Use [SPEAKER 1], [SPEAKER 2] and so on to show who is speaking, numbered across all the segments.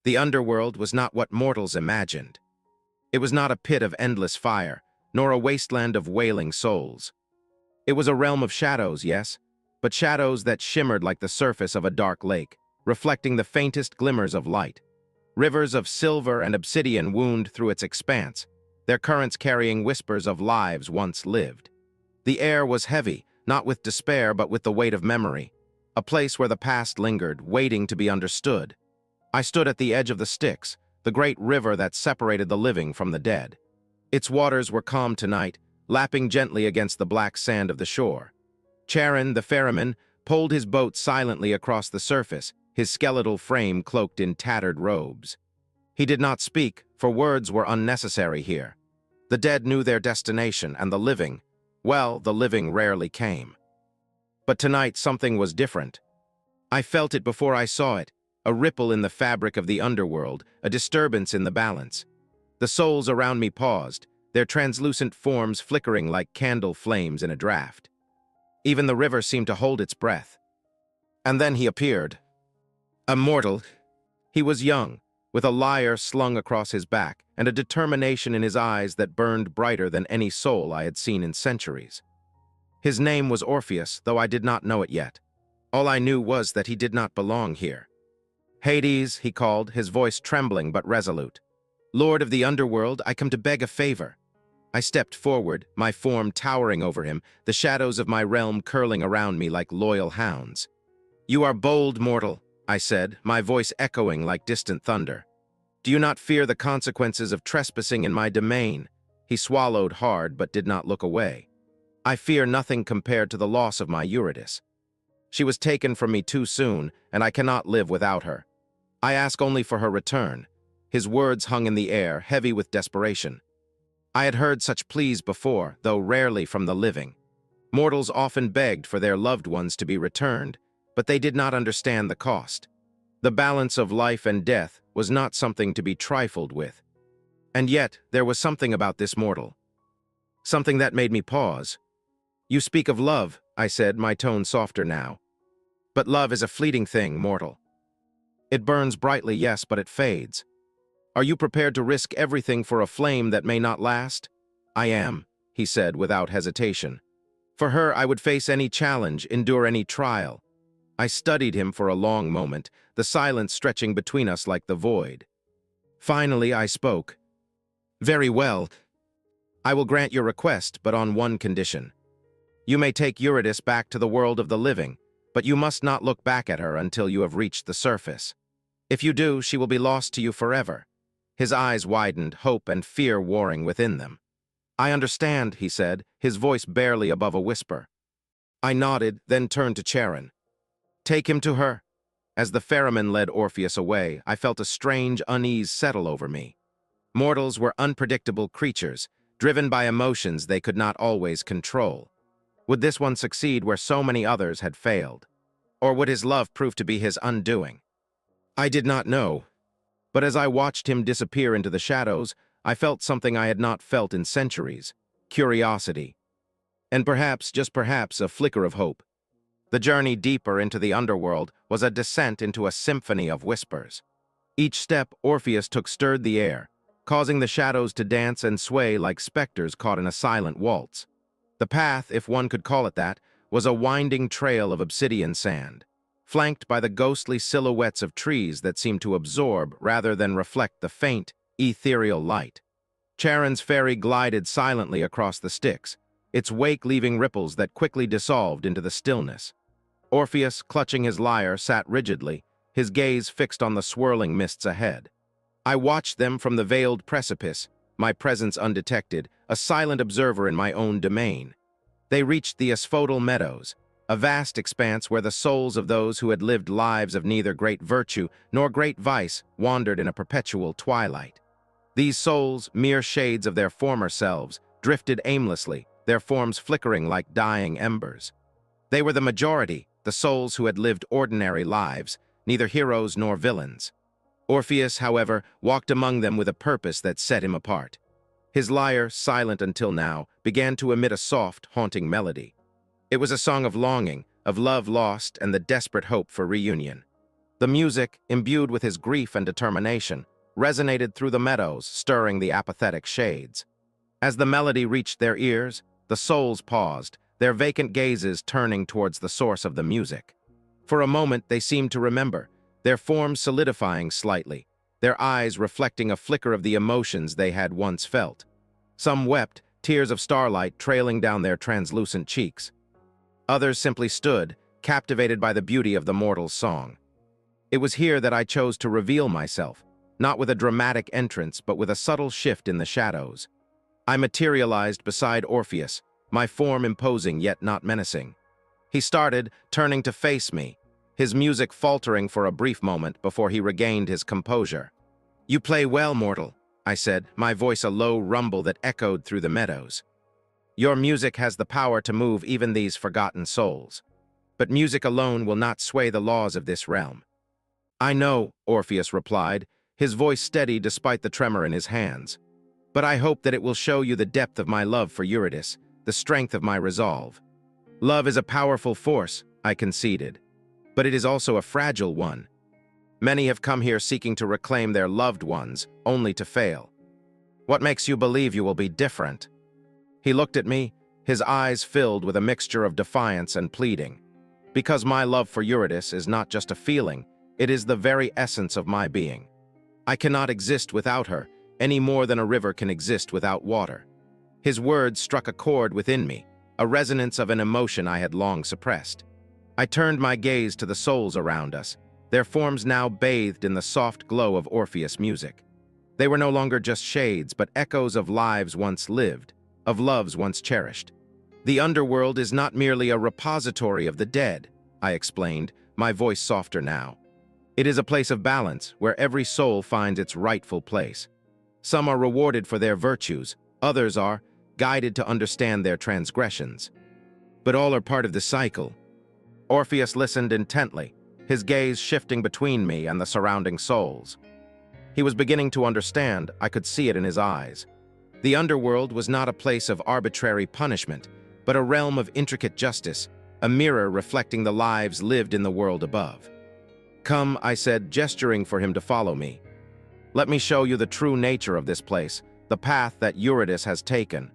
[SPEAKER 1] The underworld was not what mortals imagined. It was not a pit of endless fire, nor a wasteland of wailing souls. It was a realm of shadows, yes, but shadows that shimmered like the surface of a dark lake, reflecting the faintest glimmers of light. Rivers of silver and obsidian wound through its expanse, their currents carrying whispers of lives once lived. The air was heavy, not with despair but with the weight of memory, a place where the past lingered, waiting to be understood. I stood at the edge of the Styx, the great river that separated the living from the dead. Its waters were calm tonight, lapping gently against the black sand of the shore. Charon, the ferryman, pulled his boat silently across the surface, his skeletal frame cloaked in tattered robes. He did not speak, for words were unnecessary here. The dead knew their destination, and the living, well, the living rarely came. But tonight something was different. I felt it before I saw it, a ripple in the fabric of the underworld, a disturbance in the balance. The souls around me paused, their translucent forms flickering like candle flames in a draught. Even the river seemed to hold its breath. And then he appeared. A mortal. He was young, with a lyre slung across his back and a determination in his eyes that burned brighter than any soul I had seen in centuries. His name was Orpheus, though I did not know it yet. All I knew was that he did not belong here. Hades, he called, his voice trembling but resolute. Lord of the underworld, I come to beg a favor. I stepped forward, my form towering over him, the shadows of my realm curling around me like loyal hounds. You are bold, mortal, I said, my voice echoing like distant thunder. Do you not fear the consequences of trespassing in my domain? He swallowed hard but did not look away. I fear nothing compared to the loss of my Eurydice. She was taken from me too soon, and I cannot live without her. I ask only for her return. His words hung in the air, heavy with desperation. I had heard such pleas before, though rarely from the living. Mortals often begged for their loved ones to be returned, but they did not understand the cost. The balance of life and death was not something to be trifled with. And yet, there was something about this mortal. Something that made me pause. You speak of love, I said, my tone softer now. But love is a fleeting thing, mortal. It burns brightly, yes, but it fades. Are you prepared to risk everything for a flame that may not last? I am, he said without hesitation. For her, I would face any challenge, endure any trial. I studied him for a long moment, the silence stretching between us like the void. Finally, I spoke. Very well. I will grant your request, but on one condition. You may take Eurydice back to the world of the living, but you must not look back at her until you have reached the surface. If you do, she will be lost to you forever. His eyes widened, hope and fear warring within them. I understand, he said, his voice barely above a whisper. I nodded, then turned to Charon. Take him to her. As the ferryman led Orpheus away, I felt a strange unease settle over me. Mortals were unpredictable creatures, driven by emotions they could not always control. Would this one succeed where so many others had failed? Or would his love prove to be his undoing? I did not know, but as I watched him disappear into the shadows, I felt something I had not felt in centuries: curiosity. And perhaps, just perhaps, a flicker of hope. The journey deeper into the underworld was a descent into a symphony of whispers. Each step Orpheus took stirred the air, causing the shadows to dance and sway like specters caught in a silent waltz. The path, if one could call it that, was a winding trail of obsidian sand, flanked by the ghostly silhouettes of trees that seemed to absorb rather than reflect the faint, ethereal light. Charon's ferry glided silently across the Styx, its wake leaving ripples that quickly dissolved into the stillness. Orpheus, clutching his lyre, sat rigidly, his gaze fixed on the swirling mists ahead. I watched them from the veiled precipice, my presence undetected, a silent observer in my own domain. They reached the asphodel meadows, a vast expanse where the souls of those who had lived lives of neither great virtue nor great vice wandered in a perpetual twilight. These souls, mere shades of their former selves, drifted aimlessly, their forms flickering like dying embers. They were the majority, the souls who had lived ordinary lives, neither heroes nor villains. Orpheus, however, walked among them with a purpose that set him apart. His lyre, silent until now, began to emit a soft, haunting melody. It was a song of longing, of love lost and the desperate hope for reunion. The music, imbued with his grief and determination, resonated through the meadows, stirring the apathetic shades. As the melody reached their ears, the souls paused, their vacant gazes turning towards the source of the music. For a moment they seemed to remember, their forms solidifying slightly, their eyes reflecting a flicker of the emotions they had once felt. Some wept, tears of starlight trailing down their translucent cheeks. Others simply stood, captivated by the beauty of the mortal's song. It was here that I chose to reveal myself, not with a dramatic entrance, but with a subtle shift in the shadows. I materialized beside Orpheus, my form imposing yet not menacing. He started, turning to face me, his music faltering for a brief moment before he regained his composure. "You play well, mortal," I said, my voice a low rumble that echoed through the meadows. "Your music has the power to move even these forgotten souls. But music alone will not sway the laws of this realm." "I know," Orpheus replied, his voice steady despite the tremor in his hands. "But I hope that it will show you the depth of my love for Eurydice, the strength of my resolve." "Love is a powerful force," I conceded. "But it is also a fragile one. Many have come here seeking to reclaim their loved ones, only to fail. What makes you believe you will be different?" He looked at me, his eyes filled with a mixture of defiance and pleading. "Because my love for Eurydice is not just a feeling, it is the very essence of my being. I cannot exist without her, any more than a river can exist without water." His words struck a chord within me, a resonance of an emotion I had long suppressed. I turned my gaze to the souls around us, their forms now bathed in the soft glow of Orpheus' music. They were no longer just shades, but echoes of lives once lived, of loves once cherished. "The Underworld is not merely a repository of the dead," I explained, my voice softer now. "It is a place of balance, where every soul finds its rightful place. Some are rewarded for their virtues, others are guided to understand their transgressions. But all are part of the cycle." Orpheus listened intently, his gaze shifting between me and the surrounding souls. He was beginning to understand, I could see it in his eyes. The Underworld was not a place of arbitrary punishment, but a realm of intricate justice, a mirror reflecting the lives lived in the world above. "Come," I said, gesturing for him to follow me. "Let me show you the true nature of this place, the path that Eurydice has taken."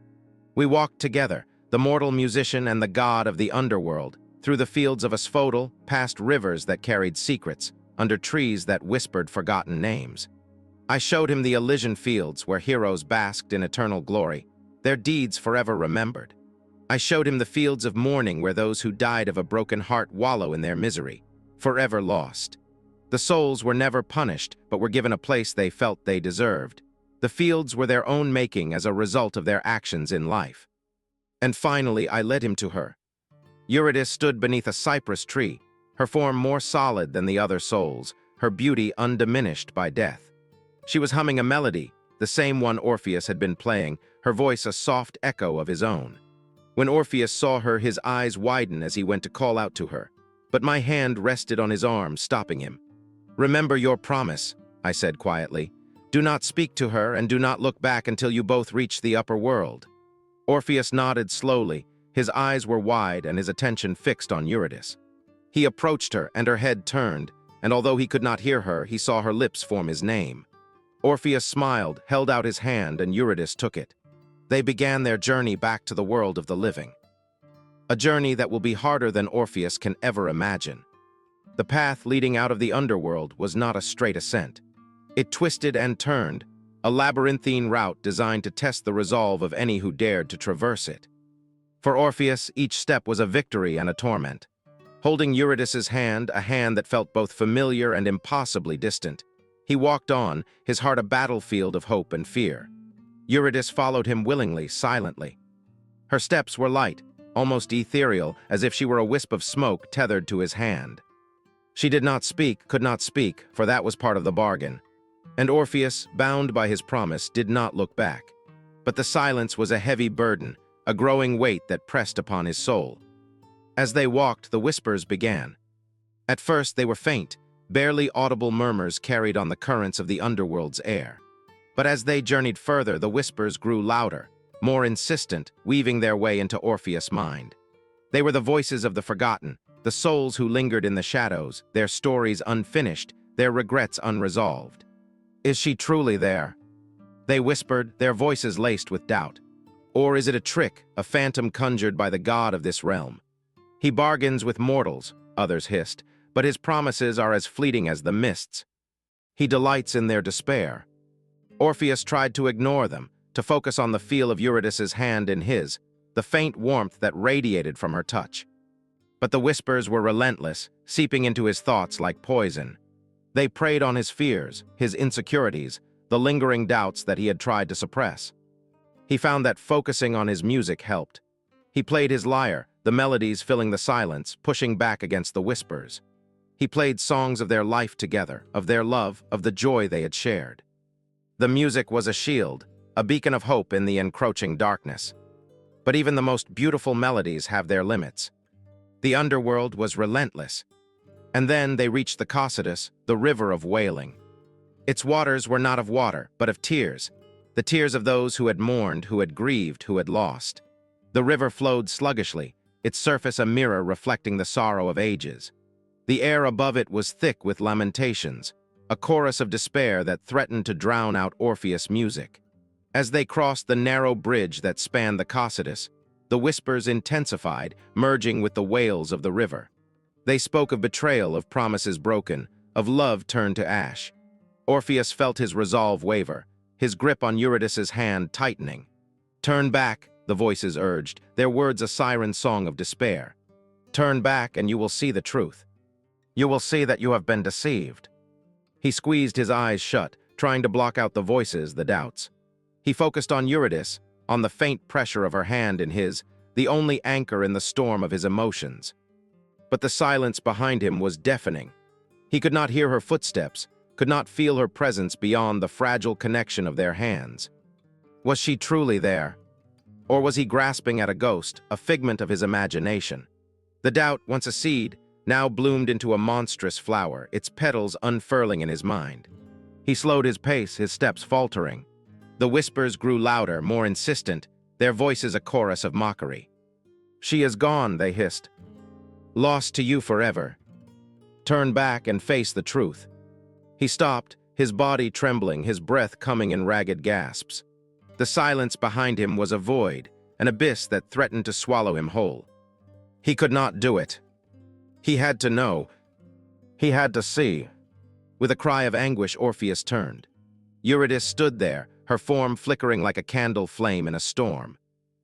[SPEAKER 1] We walked together, the mortal musician and the god of the Underworld, through the fields of asphodel, past rivers that carried secrets, under trees that whispered forgotten names. I showed him the Elysian fields where heroes basked in eternal glory, their deeds forever remembered. I showed him the fields of mourning where those who died of a broken heart wallow in their misery, forever lost. The souls were never punished, but were given a place they felt they deserved. The fields were their own making as a result of their actions in life. And finally, I led him to her. Eurydice stood beneath a cypress tree, her form more solid than the other souls, her beauty undiminished by death. She was humming a melody, the same one Orpheus had been playing, her voice a soft echo of his own. When Orpheus saw her, his eyes widened as he went to call out to her, but my hand rested on his arm, stopping him. "Remember your promise," I said quietly. "Do not speak to her and do not look back until you both reach the upper world." Orpheus nodded slowly, his eyes were wide and his attention fixed on Eurydice. He approached her and her head turned, and although he could not hear her, he saw her lips form his name. Orpheus smiled, held out his hand, and Eurydice took it. They began their journey back to the world of the living. A journey that will be harder than Orpheus can ever imagine. The path leading out of the Underworld was not a straight ascent. It twisted and turned, a labyrinthine route designed to test the resolve of any who dared to traverse it. For Orpheus, each step was a victory and a torment. Holding Eurydice's hand, a hand that felt both familiar and impossibly distant, he walked on, his heart a battlefield of hope and fear. Eurydice followed him willingly, silently. Her steps were light, almost ethereal, as if she were a wisp of smoke tethered to his hand. She did not speak, could not speak, for that was part of the bargain. And Orpheus, bound by his promise, did not look back. But the silence was a heavy burden, a growing weight that pressed upon his soul. As they walked, the whispers began. At first they were faint, barely audible murmurs carried on the currents of the Underworld's air. But as they journeyed further, the whispers grew louder, more insistent, weaving their way into Orpheus' mind. They were the voices of the forgotten, the souls who lingered in the shadows, their stories unfinished, their regrets unresolved. Is she truly there? They whispered, their voices laced with doubt. Or is it a trick, a phantom conjured by the god of this realm? He bargains with mortals, others hissed, but his promises are as fleeting as the mists. He delights in their despair. Orpheus tried to ignore them, to focus on the feel of Eurydice's hand in his, the faint warmth that radiated from her touch. But the whispers were relentless, seeping into his thoughts like poison. They preyed on his fears, his insecurities, the lingering doubts that he had tried to suppress. He found that focusing on his music helped. He played his lyre, the melodies filling the silence, pushing back against the whispers. He played songs of their life together, of their love, of the joy they had shared. The music was a shield, a beacon of hope in the encroaching darkness. But even the most beautiful melodies have their limits. The underworld was relentless. And then they reached the Cocytus, the river of wailing. Its waters were not of water, but of tears, the tears of those who had mourned, who had grieved, who had lost. The river flowed sluggishly, its surface a mirror reflecting the sorrow of ages. The air above it was thick with lamentations, a chorus of despair that threatened to drown out Orpheus' music. As they crossed the narrow bridge that spanned the Cocytus, the whispers intensified, merging with the wails of the river. They spoke of betrayal, of promises broken, of love turned to ash. Orpheus felt his resolve waver, his grip on Eurydice's hand tightening. "Turn back," the voices urged, their words a siren song of despair. "Turn back and you will see the truth. You will see that you have been deceived." He squeezed his eyes shut, trying to block out the voices, the doubts. He focused on Eurydice, on the faint pressure of her hand in his, the only anchor in the storm of his emotions. But the silence behind him was deafening. He could not hear her footsteps, could not feel her presence beyond the fragile connection of their hands. Was she truly there? Or was he grasping at a ghost, a figment of his imagination? The doubt, once a seed, now bloomed into a monstrous flower, its petals unfurling in his mind. He slowed his pace, his steps faltering. The whispers grew louder, more insistent, their voices a chorus of mockery. "She is gone," they hissed. "Lost to you forever. Turn back and face the truth." He stopped, his body trembling, his breath coming in ragged gasps. The silence behind him was a void, an abyss that threatened to swallow him whole. He could not do it. He had to know. He had to see. With a cry of anguish, Orpheus turned. Eurydice stood there, her form flickering like a candle flame in a storm.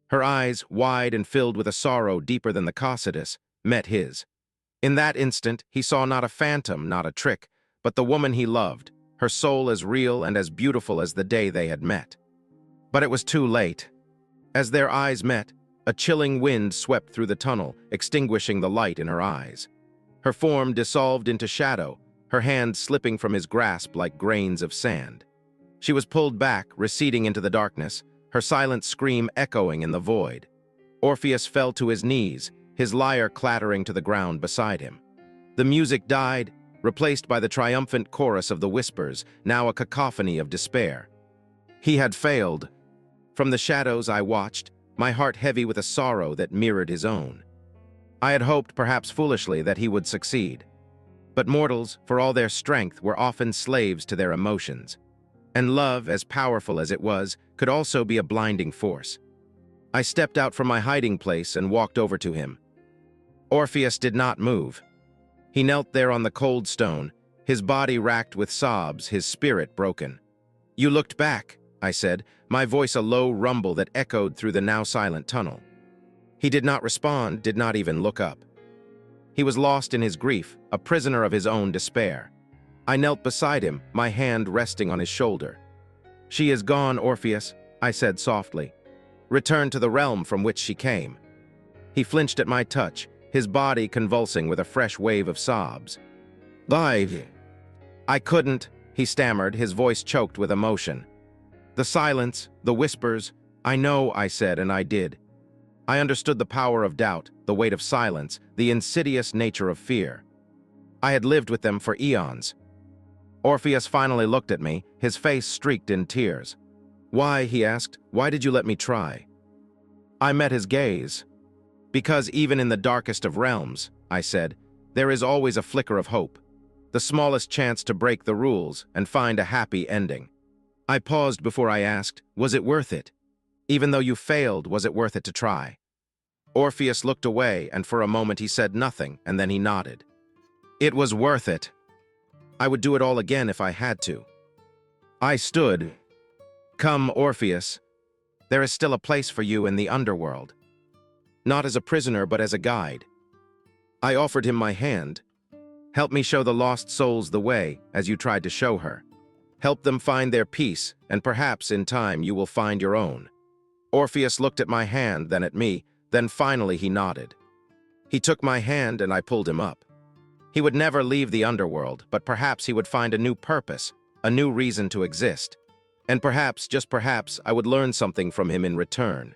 [SPEAKER 1] Her eyes, wide and filled with a sorrow deeper than the Cocytus, met his. In that instant, he saw not a phantom, not a trick, but the woman he loved, her soul as real and as beautiful as the day they had met. But it was too late. As their eyes met, a chilling wind swept through the tunnel, extinguishing the light in her eyes. Her form dissolved into shadow, her hands slipping from his grasp like grains of sand. She was pulled back, receding into the darkness, her silent scream echoing in the void. Orpheus fell to his knees, his lyre clattering to the ground beside him. The music died, replaced by the triumphant chorus of the whispers, now a cacophony of despair. He had failed. From the shadows I watched, my heart heavy with a sorrow that mirrored his own. I had hoped, perhaps foolishly, that he would succeed. But mortals, for all their strength, were often slaves to their emotions. And love, as powerful as it was, could also be a blinding force. I stepped out from my hiding place and walked over to him. Orpheus did not move. He knelt there on the cold stone, his body racked with sobs, his spirit broken. "You looked back," I said, my voice a low rumble that echoed through the now silent tunnel. He did not respond, did not even look up. He was lost in his grief, a prisoner of his own despair. I knelt beside him, my hand resting on his shoulder. "She is gone, Orpheus," I said softly. "Return to the realm from which she came." He flinched at my touch, his body convulsing with a fresh wave of sobs. "I couldn't," he stammered, his voice choked with emotion. The silence, the whispers, "I know," I said, and I did. I understood the power of doubt, the weight of silence, the insidious nature of fear. I had lived with them for eons. Orpheus finally looked at me, his face streaked in tears. "Why," he asked, "why did you let me try?" I met his gaze. Because even in the darkest of realms, I said, "there is always a flicker of hope, the smallest chance to break the rules and find a happy ending." I paused before I asked, "Was it worth it? Even though you failed, was it worth it to try?" Orpheus looked away, and for a moment he said nothing, and then he nodded. "It was worth it. I would do it all again if I had to." I stood. "Come, Orpheus. There is still a place for you in the underworld. Not as a prisoner, but as a guide." I offered him my hand. "Help me show the lost souls the way, as you tried to show her. Help them find their peace, and perhaps in time you will find your own." Orpheus looked at my hand, then at me, then finally he nodded. He took my hand and I pulled him up. He would never leave the underworld, but perhaps he would find a new purpose, a new reason to exist. And perhaps, just perhaps, I would learn something from him in return.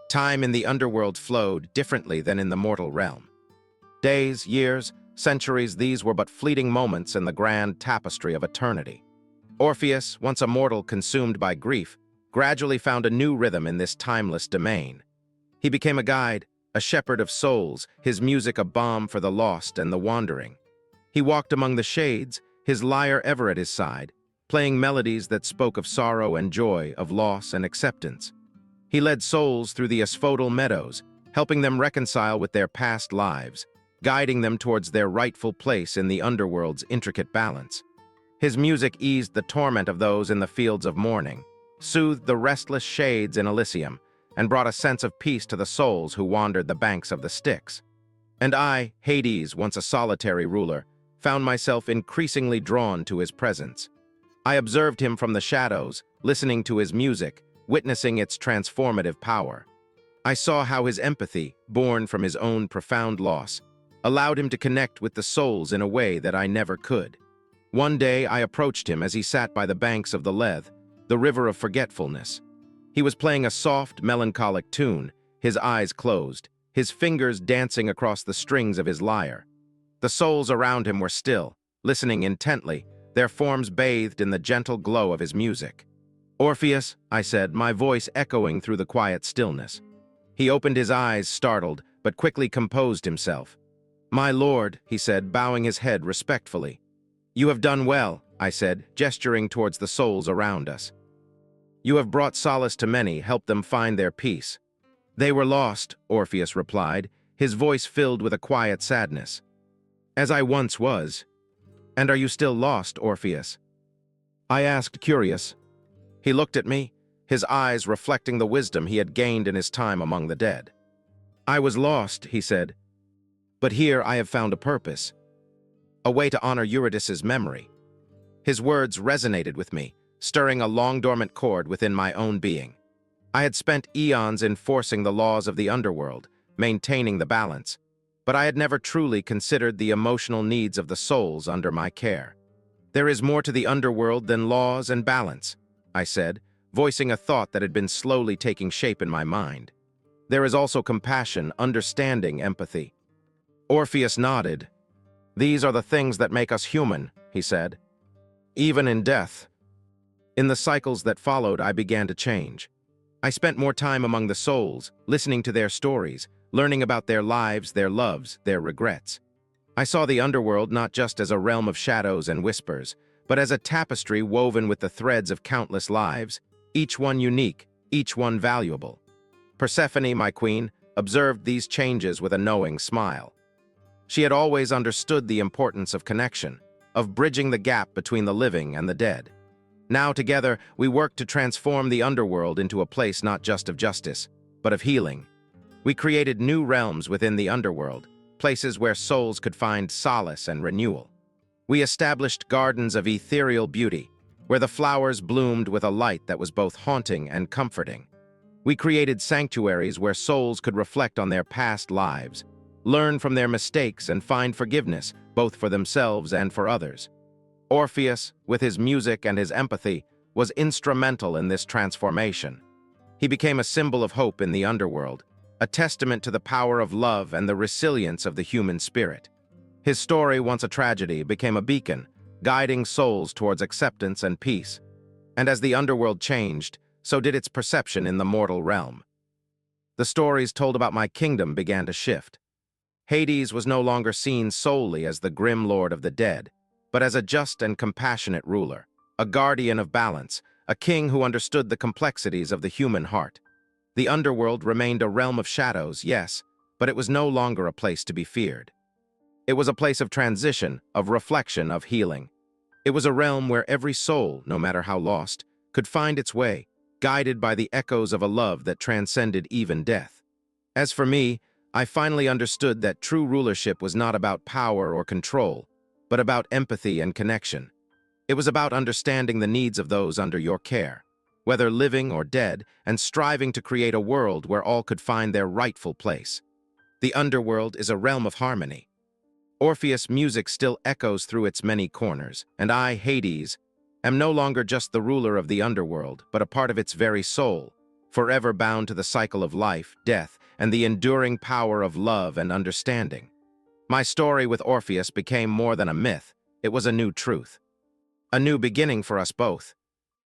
[SPEAKER 1] Time in the underworld flowed differently than in the mortal realm. Days, years, centuries, these were but fleeting moments in the grand tapestry of eternity. Orpheus, once a mortal consumed by grief, gradually found a new rhythm in this timeless domain. He became a guide, a shepherd of souls, his music a balm for the lost and the wandering. He walked among the shades, his lyre ever at his side, playing melodies that spoke of sorrow and joy, of loss and acceptance. He led souls through the asphodel meadows, helping them reconcile with their past lives, guiding them towards their rightful place in the underworld's intricate balance. His music eased the torment of those in the fields of mourning, soothed the restless shades in Elysium, and brought a sense of peace to the souls who wandered the banks of the Styx. And I, Hades, once a solitary ruler, found myself increasingly drawn to his presence. I observed him from the shadows, listening to his music, witnessing its transformative power. I saw how his empathy, born from his own profound loss, allowed him to connect with the souls in a way that I never could. One day I approached him as he sat by the banks of the Lethe, the river of forgetfulness. He was playing a soft, melancholic tune, his eyes closed, his fingers dancing across the strings of his lyre. The souls around him were still, listening intently, their forms bathed in the gentle glow of his music. "Orpheus," I said, my voice echoing through the quiet stillness. He opened his eyes, startled, but quickly composed himself. "My lord," he said, bowing his head respectfully. "You have done well," I said, gesturing towards the souls around us. "You have brought solace to many, helped them find their peace." "They were lost," Orpheus replied, his voice filled with a quiet sadness. "As I once was." "And are you still lost, Orpheus?" I asked, curious. He looked at me, his eyes reflecting the wisdom he had gained in his time among the dead. "I was lost," he said, "but here I have found a purpose, a way to honor Eurydice's memory." His words resonated with me, stirring a long-dormant chord within my own being. I had spent eons enforcing the laws of the underworld, maintaining the balance, but I had never truly considered the emotional needs of the souls under my care. "There is more to the underworld than laws and balance," I said, voicing a thought that had been slowly taking shape in my mind. "There is also compassion, understanding, empathy." Orpheus nodded. "These are the things that make us human," he said. "Even in death." In the cycles that followed, I began to change. I spent more time among the souls, listening to their stories, learning about their lives, their loves, their regrets. I saw the underworld not just as a realm of shadows and whispers, but as a tapestry woven with the threads of countless lives, each one unique, each one valuable. Persephone, my queen, observed these changes with a knowing smile. She had always understood the importance of connection, of bridging the gap between the living and the dead. Now together, we work to transform the underworld into a place not just of justice, but of healing. We created new realms within the underworld, places where souls could find solace and renewal. We established gardens of ethereal beauty, where the flowers bloomed with a light that was both haunting and comforting. We created sanctuaries where souls could reflect on their past lives, learn from their mistakes, and find forgiveness, both for themselves and for others. Orpheus, with his music and his empathy, was instrumental in this transformation. He became a symbol of hope in the underworld, a testament to the power of love and the resilience of the human spirit. His story, once a tragedy, became a beacon, guiding souls towards acceptance and peace. And as the underworld changed, so did its perception in the mortal realm. The stories told about my kingdom began to shift. Hades was no longer seen solely as the grim lord of the dead, but as a just and compassionate ruler, a guardian of balance, a king who understood the complexities of the human heart. The underworld remained a realm of shadows, yes, but it was no longer a place to be feared. It was a place of transition, of reflection, of healing. It was a realm where every soul, no matter how lost, could find its way, guided by the echoes of a love that transcended even death. As for me, I finally understood that true rulership was not about power or control, but about empathy and connection. It was about understanding the needs of those under your care, whether living or dead, and striving to create a world where all could find their rightful place. The underworld is a realm of harmony. Orpheus' music still echoes through its many corners, and I, Hades, am no longer just the ruler of the underworld, but a part of its very soul, forever bound to the cycle of life, death, and the enduring power of love and understanding. My story with Orpheus became more than a myth. It was a new truth. A new beginning for us both.